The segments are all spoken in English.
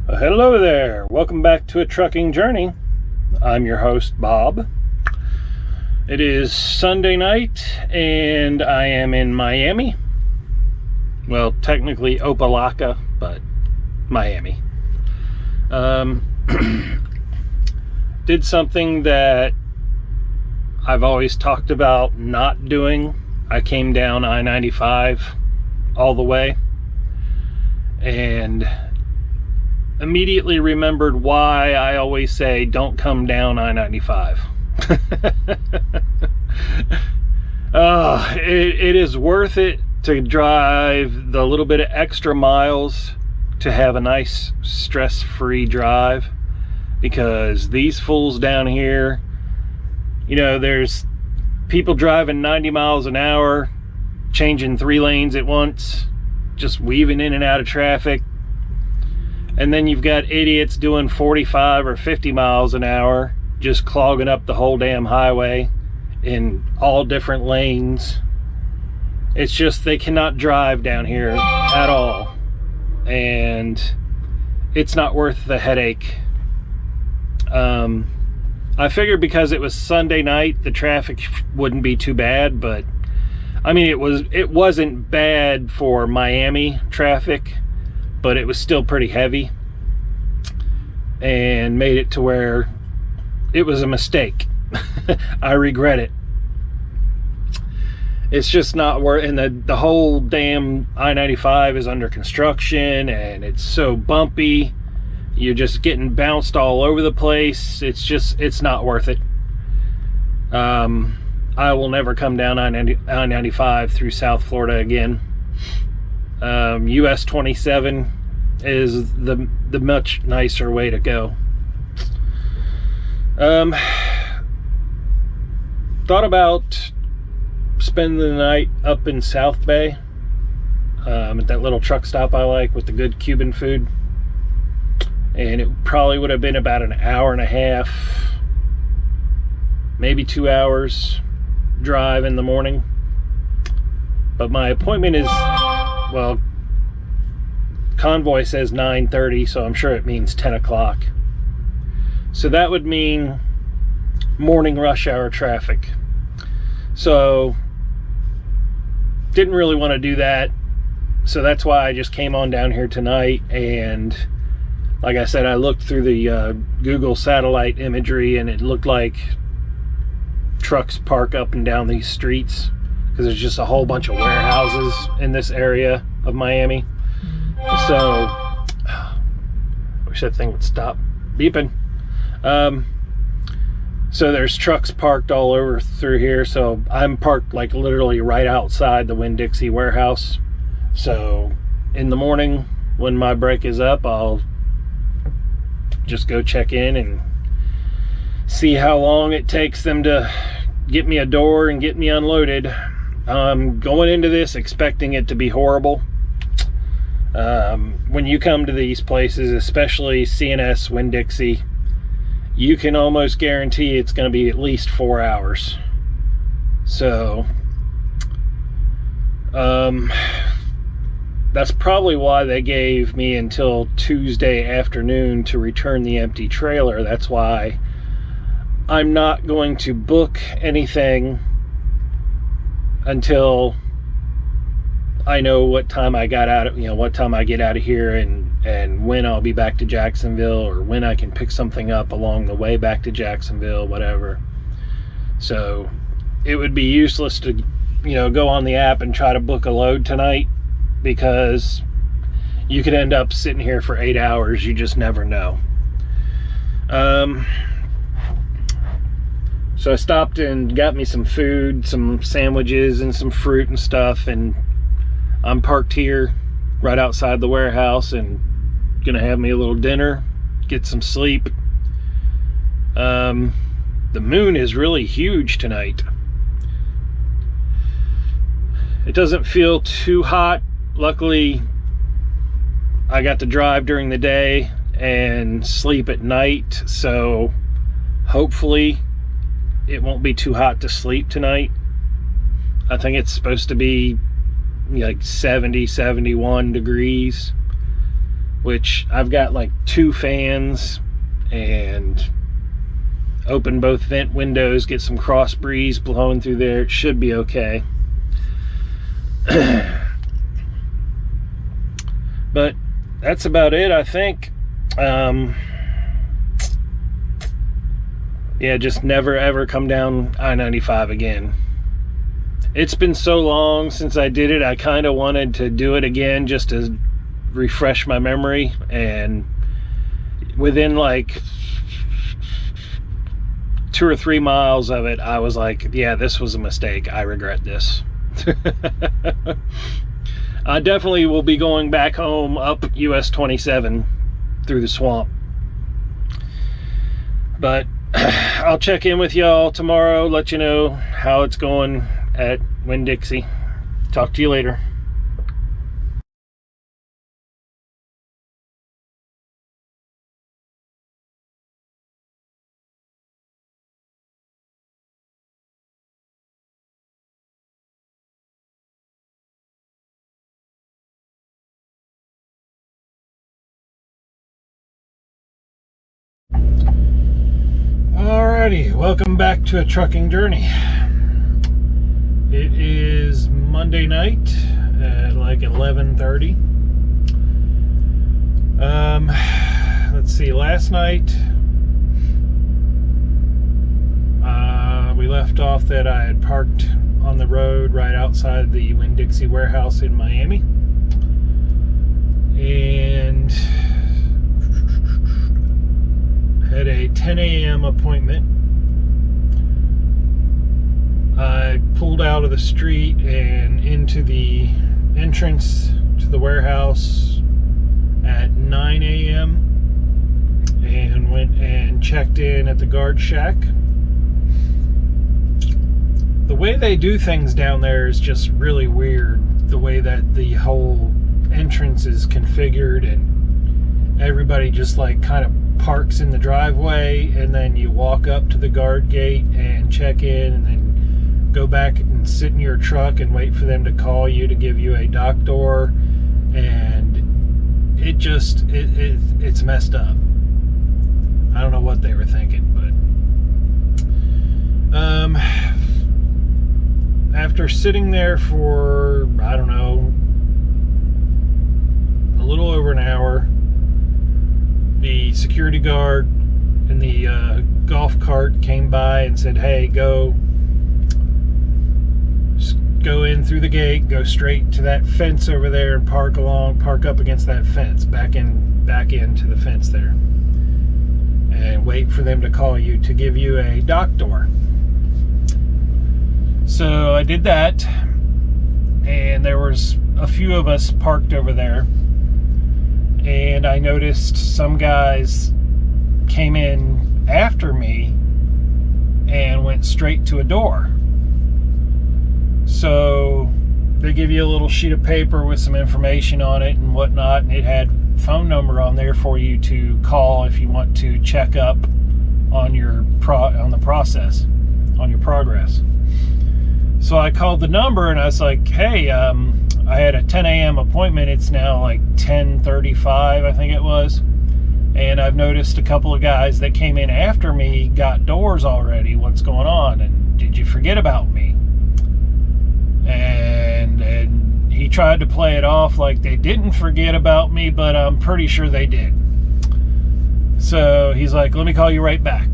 Hello there. Welcome back to A Trucking Journey. I'm your host, Bob. It is Sunday night and I am in Miami. Well, technically Opelika, but Miami. Did something that I've always talked about not doing. I came down I-95 all the way and immediately remembered why I always say don't come down I-95. It is worth it to drive the little bit of extra miles to have a nice stress-free drive, because these fools down here, there's people driving 90 miles an hour, changing 3 lanes at once, just weaving in and out of traffic. And then you've got idiots doing 45 or 50 miles an hour, just clogging up the whole damn highway in all different lanes. It's just, they cannot drive down here at all. And it's not worth the headache. I figured because it was Sunday night, the traffic wouldn't be too bad, but I mean, it wasn't bad for Miami traffic, but it was still pretty heavy and made it to where it was a mistake. I regret it. It's just not worth, and the whole damn I-95 is under construction and it's so bumpy. You're just getting bounced all over the place. It's not worth it. I will never come down I-95 through South Florida again. US 27 is the much nicer way to go. Thought about spending the night up in South Bay, at that little truck stop I like with the good Cuban food. And it probably would have been about an hour and a half, maybe 2 hours drive in the morning. But my appointment is, well, convoy says 9:30, so I'm sure it means 10 o'clock. So that would mean morning rush hour traffic. So didn't really want to do that. So that's why I just came on down here tonight. And like I said, I looked through the Google satellite imagery and it looked like trucks park up and down these streets because there's just a whole bunch of warehouses in this area of Miami. So I wish that thing would stop beeping. So there's trucks parked all over through here. So I'm parked like literally right outside the Winn Dixie warehouse. So in the morning when my break is up, I'll just go check in and see how long it takes them to get me a door and get me unloaded. I'm going into this expecting it to be horrible. When you come to these places, especially CNS, Winn Dixie, you can almost guarantee it's going to be at least 4 hours. So that's probably why they gave me until Tuesday afternoon to return the empty trailer. That's why I'm not going to book anything until I know what time I got out of, what time I get out of here and when I'll be back to Jacksonville, or when I can pick something up along the way back to Jacksonville, whatever. So it would be useless to, go on the app and try to book a load tonight, because you could end up sitting here for 8 hours. You just never know. So I stopped and got me some food, some sandwiches and some fruit and stuff, and I'm parked here right outside the warehouse and gonna have me a little dinner, get some sleep. The moon is really huge tonight. It doesn't feel too hot. Luckily, I got to drive during the day and sleep at night, so hopefully it won't be too hot to sleep tonight. I think it's supposed to be like 70, 71 degrees, which I've got like 2 fans, and open both vent windows, get some cross breeze blowing through there. It should be okay. But that's about it, I think. Yeah, just never ever come down I-95 again. It's been so long since I did it, I kind of wanted to do it again just to refresh my memory, and within like 2 or 3 miles of it, I was like, yeah, this was a mistake. I regret this. I definitely will be going back home up US 27 through the swamp. But I'll check in with y'all tomorrow, let you know how it's going at Winn, Dixie. Talk to you later. Alrighty, welcome back to A Trucking Journey. It is Monday night at like 11:30. Let's see, last night we left off that I had parked on the road right outside the Winn Dixie warehouse in Miami, and had a 10 a.m. appointment. I pulled out of the street and into the entrance to the warehouse at 9 a.m. and went and checked in at the guard shack. The way they do things down there is just really weird. The way that the whole entrance is configured, and everybody just like kind of parks in the driveway, and then you walk up to the guard gate and check in, and then go back and sit in your truck and wait for them to call you to give you a dock door. And it just it's messed up. I don't know what they were thinking, but after sitting there for, I don't know, a little over an hour, the security guard in the golf cart came by and said, hey, go in through the gate, go straight to that fence over there and park up against that fence, back into the fence there, and wait for them to call you to give you a dock door. So I did that, and there was a few of us parked over there, and I noticed some guys came in after me and went straight to a door. So they give you a little sheet of paper with some information on it and whatnot, and it had a phone number on there for you to call if you want to check up on your progress. So I called the number and I was like, hey, I had a 10 a.m. appointment. It's now like 10:35, I think it was. And I've noticed a couple of guys that came in after me got doors already. What's going on? And did you forget about me? And he tried to play it off like they didn't forget about me, but I'm pretty sure they did. So he's like, let me call you right back.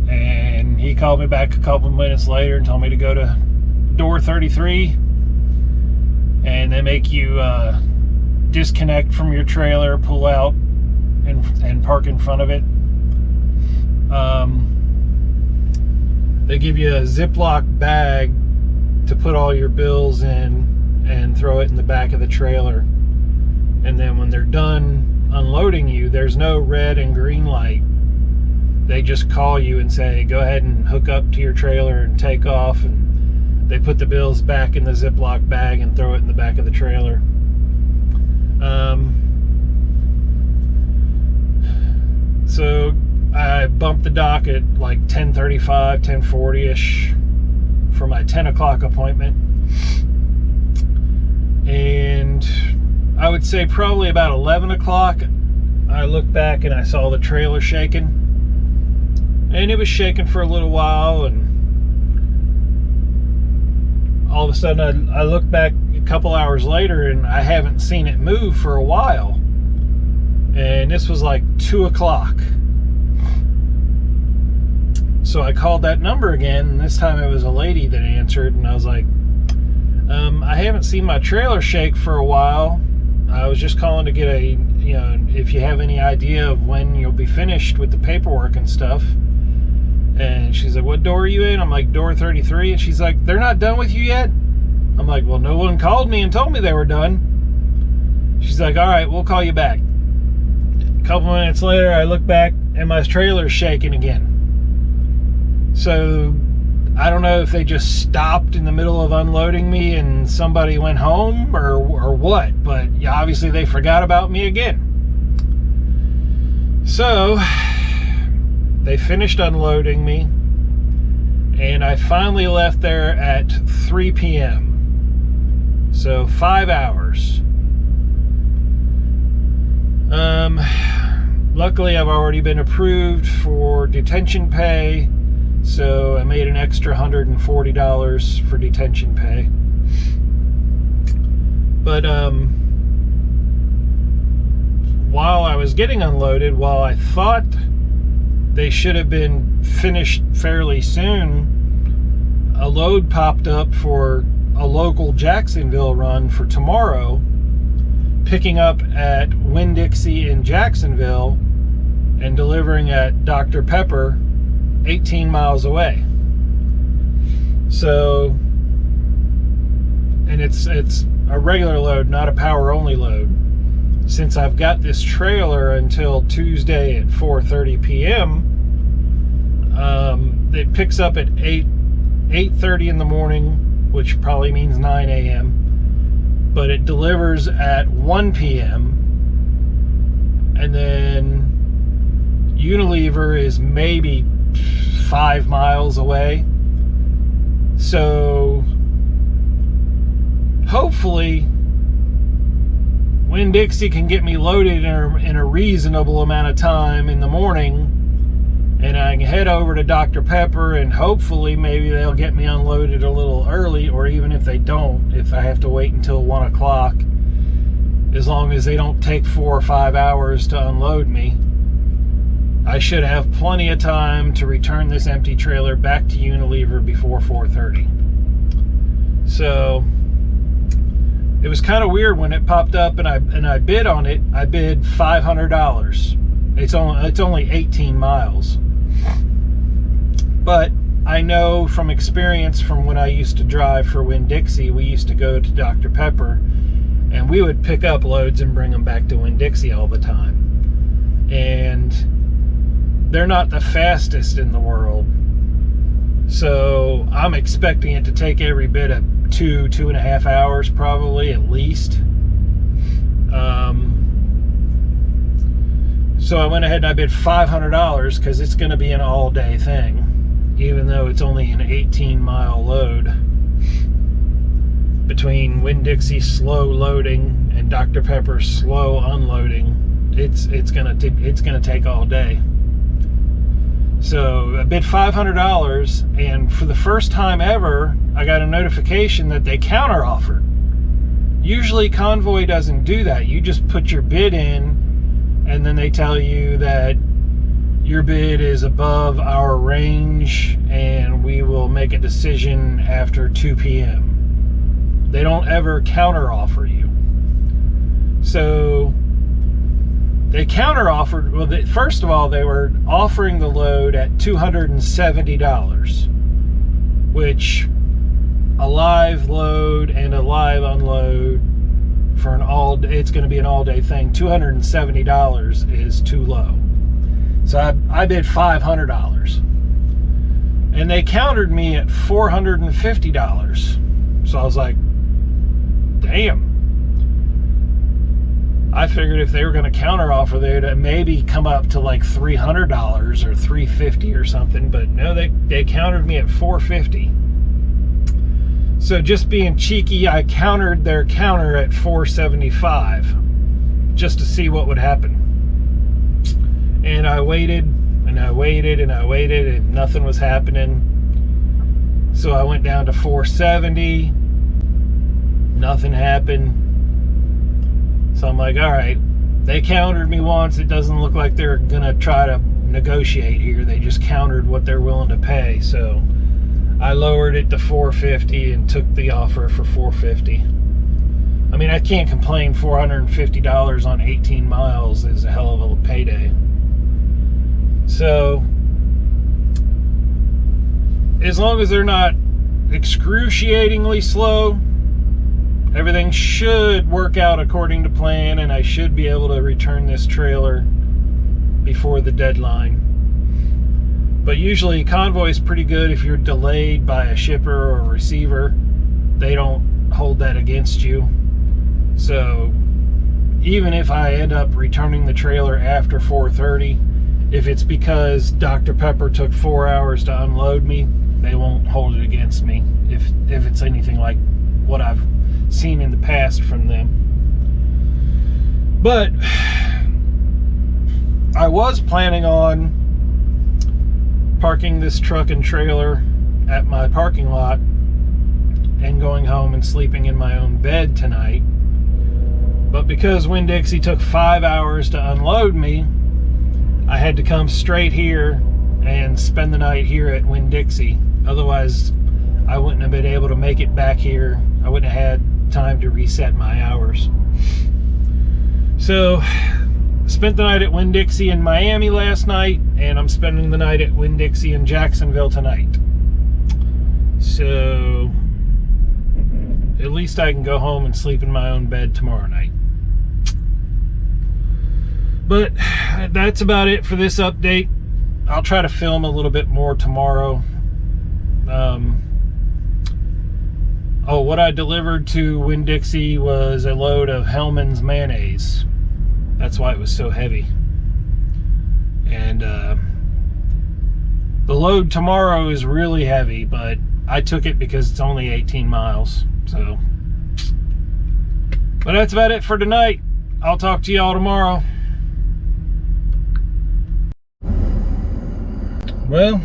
And he called me back a couple minutes later and told me to go to door 33, and they make you disconnect from your trailer, pull out and park in front of it. They give you a Ziploc bag to put all your bills in and throw it in the back of the trailer. And then when they're done unloading you, there's no red and green light. They just call you and say, go ahead and hook up to your trailer and take off. And they put the bills back in the Ziploc bag and throw it in the back of the trailer. So I bumped the dock at like 10:35, 10:40-ish for my 10 o'clock appointment. And I would say probably about 11 o'clock, I looked back and I saw the trailer shaking, and it was shaking for a little while, and all of a sudden I looked back a couple hours later and I haven't seen it move for a while, and this was like 2 o'clock. So I called that number again, and this time it was a lady that answered, and I was like, I haven't seen my trailer shake for a while. I was just calling to get if you have any idea of when you'll be finished with the paperwork and stuff. And she's like, what door are you in? I'm like, door 33. And she's like, they're not done with you yet? I'm like, well, no one called me and told me they were done. She's like, all right, we'll call you back. A couple minutes later, I look back and my trailer's shaking again. So I don't know if they just stopped in the middle of unloading me and somebody went home or what, but yeah, obviously they forgot about me again. So they finished unloading me, and I finally left there at 3 p.m. So 5 hours. Luckily I've already been approved for detention pay, so I made an extra $140 for detention pay. But while I was getting unloaded, while I thought they should have been finished fairly soon, a load popped up for a local Jacksonville run for tomorrow, picking up at Winn, Dixie in Jacksonville and delivering at Dr. Pepper 18 miles away. So, and it's a regular load, not a power only load. Since I've got this trailer until Tuesday at 4:30 p.m., it picks up at 8:30 in the morning, which probably means 9 a.m., but it delivers at 1 p.m. and then Unilever is maybe 5 miles away. So hopefully Winn Dixie can get me loaded in a reasonable amount of time in the morning, and I can head over to Dr. Pepper, and hopefully maybe they'll get me unloaded a little early, or even if they don't, if I have to wait until 1 o'clock, as long as they don't take 4 or 5 hours to unload me, I should have plenty of time to return this empty trailer back to Unilever before 4:30. So it was kind of weird when it popped up and I bid on it. I bid $500. It's only 18 miles. But I know from experience from when I used to drive for Winn Dixie, we used to go to Dr. Pepper and we would pick up loads and bring them back to Winn Dixie all the time. And they're not the fastest in the world. So I'm expecting it to take every bit of 2.5 hours probably at least. So I went ahead and I bid $500 because it's going to be an all-day thing, even though it's only an 18-mile load. Between Winn Dixie slow loading and Dr. Pepper slow unloading, it's gonna take all day. So I bid $500, and for the first time ever, I got a notification that they counter-offered. Usually Convoy doesn't do that. You just put your bid in, and then they tell you that your bid is above our range, and we will make a decision after 2 p.m. They don't ever counter-offer you. So they counter-offered, well, first of all, they were offering the load at $270, which a live load and a live unload for it's going to be an all-day thing. $270 is too low. So I bid $500. And they countered me at $450. So I was like, damn. I figured if they were going to counteroffer, they'd maybe come up to like $300 or $350 or something, but no, they countered me at $450. So just being cheeky, I countered their counter at $475 just to see what would happen. And I waited and I waited and I waited and nothing was happening. So I went down to 470. Nothing happened. So I'm like, all right, they countered me once. It doesn't look like they're gonna try to negotiate here. They just countered what they're willing to pay. So I lowered it to 450 and took the offer for 450. I mean, I can't complain. $450 on 18 miles is a hell of a payday. So as long as they're not excruciatingly slow, everything should work out according to plan, and I should be able to return this trailer before the deadline. But usually convoy is pretty good. If you're delayed by a shipper or a receiver, they don't hold that against you. So even if I end up returning the trailer after 4:30, if it's because Dr. Pepper took 4 hours to unload me, they won't hold it against me if it's anything like what I've seen in the past from them. But I was planning on parking this truck and trailer at my parking lot and going home and sleeping in my own bed tonight. But because Winn Dixie took 5 hours to unload me, I had to come straight here and spend the night here at Winn Dixie. Otherwise, I wouldn't have been able to make it back here. I wouldn't have had time to reset my hours. So, spent the night at Winn Dixie in Miami last night, and I'm spending the night at Winn Dixie in Jacksonville tonight. So, at least I can go home and sleep in my own bed tomorrow night. But that's about it for this update. I'll try to film a little bit more tomorrow. What I delivered to Winn Dixie was a load of Hellmann's mayonnaise. That's why it was so heavy. And the load tomorrow is really heavy, but I took it because it's only 18 miles. So, but that's about it for tonight. I'll talk to y'all tomorrow. Well,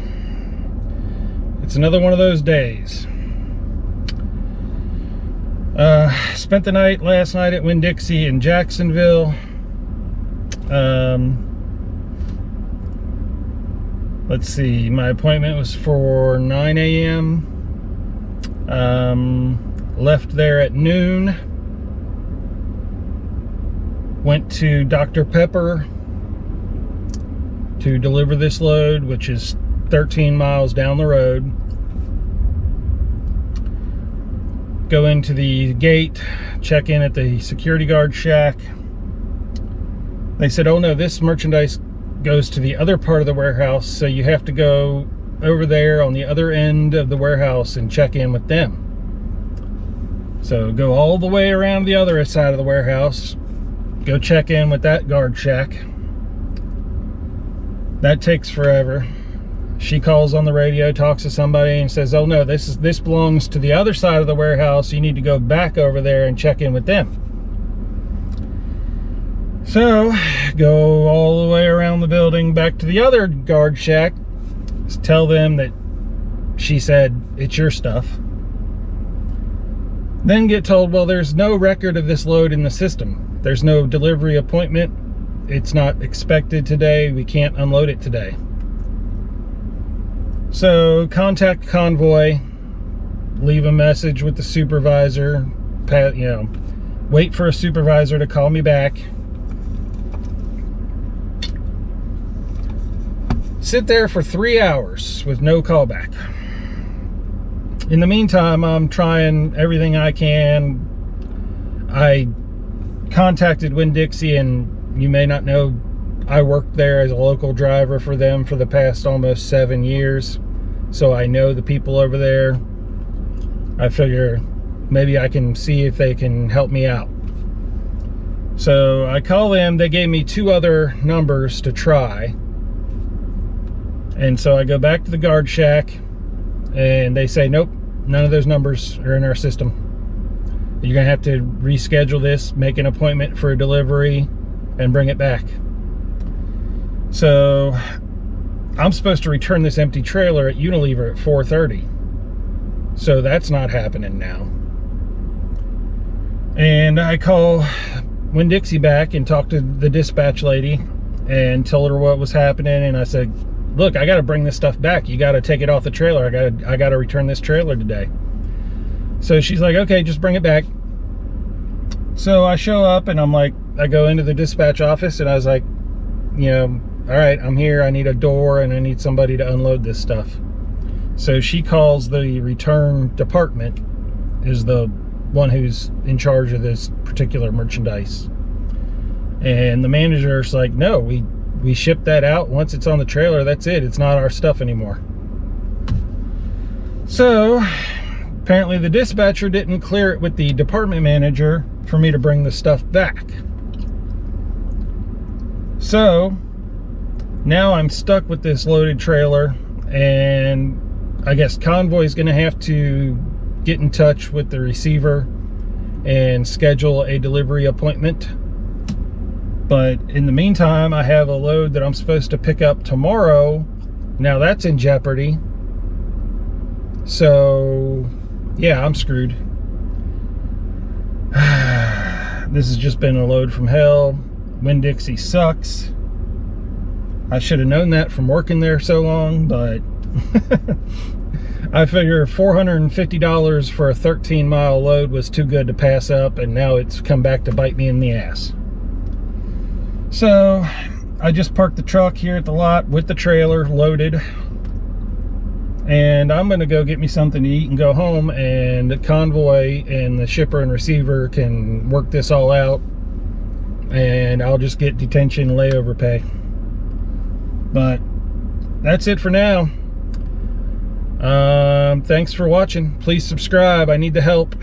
it's another one of those days. Spent the night last night at Winn Dixie in Jacksonville. Let's see, my appointment was for 9 a.m. Left there at noon. Went to Dr. Pepper to deliver this load, which is 13 miles down the road. Go into the gate, check in at the security guard shack. They said, oh no, this merchandise goes to the other part of the warehouse, so you have to go over there on the other end of the warehouse and check in with them. So go all the way around the other side of the warehouse, go check in with that guard shack. That takes forever. She calls on the radio, talks to somebody, and says, oh no, this belongs to the other side of the warehouse. You need to go back over there and check in with them. So go all the way around the building back to the other guard shack, tell them that she said it's your stuff. Then get told, well, there's no record of this load in the system. There's no delivery appointment. It's not expected today. We can't unload it today. So contact convoy, leave a message with the supervisor, wait for a supervisor to call me back. Sit there for 3 hours with no callback. In the meantime, I'm trying everything I can. I contacted Winn Dixie, and you may not know, I worked there as a local driver for them for the past almost 7 years. So I know the people over there. I figure maybe I can see if they can help me out. So I call them. They gave me 2 other numbers to try. And so I go back to the guard shack, and they say, nope, none of those numbers are in our system. You're gonna have to reschedule this, make an appointment for a delivery, and bring it back. So I'm supposed to return this empty trailer at Unilever at 4:30. So that's not happening now. And I call Winn Dixie back and talk to the dispatch lady and told her what was happening. And I said, look, I got to bring this stuff back. You got to take it off the trailer. I got to return this trailer today. So she's like, okay, just bring it back. So I show up and I'm like, I go into the dispatch office and I was like, you know, all right, I'm here. I need a door and I need somebody to unload this stuff. So she calls the return department, is the one who's in charge of this particular merchandise. And the manager's like, no, we ship that out. Once it's on the trailer, that's it. It's not our stuff anymore. So apparently the dispatcher didn't clear it with the department manager for me to bring the stuff back. So now I'm stuck with this loaded trailer, and I guess Convoy's gonna have to get in touch with the receiver and schedule a delivery appointment. But in the meantime, I have a load that I'm supposed to pick up tomorrow. Now that's in jeopardy. So yeah, I'm screwed. This has just been a load from hell. Winn Dixie sucks. I should have known that from working there so long, but I figure $450 for a 13-mile load was too good to pass up, and now it's come back to bite me in the ass. So I just parked the truck here at the lot with the trailer loaded, and I'm gonna go get me something to eat and go home, and the Convoy and the shipper and receiver can work this all out, and I'll just get detention layover pay. But that's it for now. Thanks for watching. Please subscribe. I need the help.